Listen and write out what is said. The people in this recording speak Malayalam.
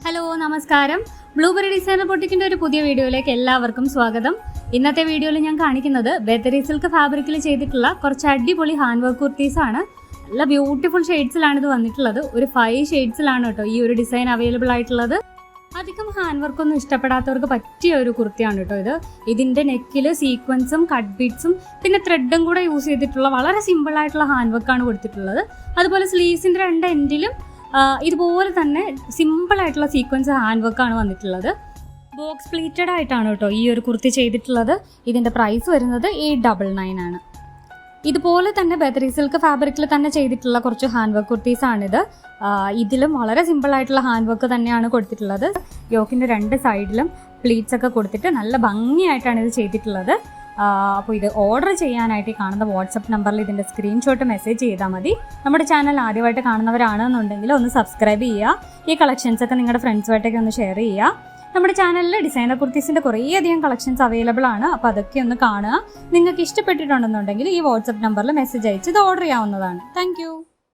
ഹലോ നമസ്കാരം. ബ്ലൂബെറി ഡിസൈനർ ബൊട്ടിക്കിന്റെ ഒരു പുതിയ വീഡിയോയിലേക്ക് എല്ലാവർക്കും സ്വാഗതം. ഇന്നത്തെ വീഡിയോയിൽ ഞാൻ കാണിക്കുന്നത് ബേത്തരി സിൽക്ക് ഫാബ്രിക്കിൽ ചെയ്തിട്ടുള്ള കുറച്ച് അടിപൊളി ഹാൻഡ് വർക്ക് കുർത്തീസ് ആണ്. നല്ല ബ്യൂട്ടിഫുൾ ഷെയ്ഡ്സിലാണ് ഇത് വന്നിട്ടുള്ളത്. ഒരു 5 ഷെയ്ഡ്സിലാണ് കേട്ടോ ഈ ഒരു ഡിസൈൻ അവൈലബിൾ ആയിട്ടുള്ളത്. അധികം ഹാൻഡ് വർക്കൊന്നും ഇഷ്ടപ്പെടാത്തവർക്ക് പറ്റിയ ഒരു കുർത്തിയാണ് കേട്ടോ ഇത്. ഇതിന്റെ നെക്കിൽ സീക്വൻസും കട്ട് ബീഡ്സും പിന്നെ ത്രെഡും കൂടെ യൂസ് ചെയ്തിട്ടുള്ള വളരെ സിമ്പിൾ ആയിട്ടുള്ള ഹാൻഡ് വർക്കാണ് കൊടുത്തിട്ടുള്ളത്. അതുപോലെ സ്ലീവ്സിന്റെ 2 എൻഡിലും ഇതുപോലെ തന്നെ സിമ്പിൾ ആയിട്ടുള്ള സീക്വൻസ് ഹാൻഡ് വർക്കാണ് വന്നിട്ടുള്ളത്. ബോക്സ് പ്ലീറ്റഡ് ആയിട്ടാണ് കേട്ടോ ഈ ഒരു കുർത്തി ചെയ്തിട്ടുള്ളത്. ഇതിന്റെ പ്രൈസ് വരുന്നത് 899 ആണ്. ഇതുപോലെ തന്നെ ബേത്തരി സിൽക്ക് ഫാബ്രിക്കിൽ തന്നെ ചെയ്തിട്ടുള്ള കുറച്ച് ഹാൻഡ് വർക്ക് കുർത്തീസാണിത്. ഇതിലും വളരെ സിമ്പിൾ ആയിട്ടുള്ള ഹാൻഡ് വർക്ക് തന്നെയാണ് കൊടുത്തിട്ടുള്ളത്. യോക്കിന്റെ 2 സൈഡിലും പ്ലീറ്റ്സ് ഒക്കെ കൊടുത്തിട്ട് നല്ല ഭംഗിയായിട്ടാണ് ഇത് ചെയ്തിട്ടുള്ളത്. അപ്പോൾ ഇത് ഓർഡർ ചെയ്യാനായിട്ട് കാണുന്ന വാട്സപ്പ് നമ്പറിൽ ഇതിൻ്റെ സ്ക്രീൻഷോട്ട് മെസ്സേജ് ചെയ്താൽ മതി. നമ്മുടെ ചാനൽ ആദ്യമായിട്ട് കാണുന്നവരാണെന്നുണ്ടെങ്കിൽ ഒന്ന് സബ്സ്ക്രൈബ് ചെയ്യുക. ഈ കളക്ഷൻസൊക്കെ നിങ്ങളുടെ ഫ്രണ്ട്സുമായിട്ടൊക്കെ ഒന്ന് ഷെയർ ചെയ്യുക. നമ്മുടെ ചാനലിൽ ഡിസൈനർ കുർത്തീസിൻ്റെ കുറേയധികം കളക്ഷൻസ് അവൈലബിൾ ആണ്. അപ്പോൾ അതൊക്കെ ഒന്ന് കാണുക. നിങ്ങൾക്ക് ഇഷ്ടപ്പെട്ടിട്ടുണ്ടെന്നുണ്ടെങ്കിൽ ഈ വാട്സപ്പ് നമ്പറിൽ മെസ്സേജ് അയച്ച് ഇത് ഓർഡർ ചെയ്യാവുന്നതാണ്. താങ്ക്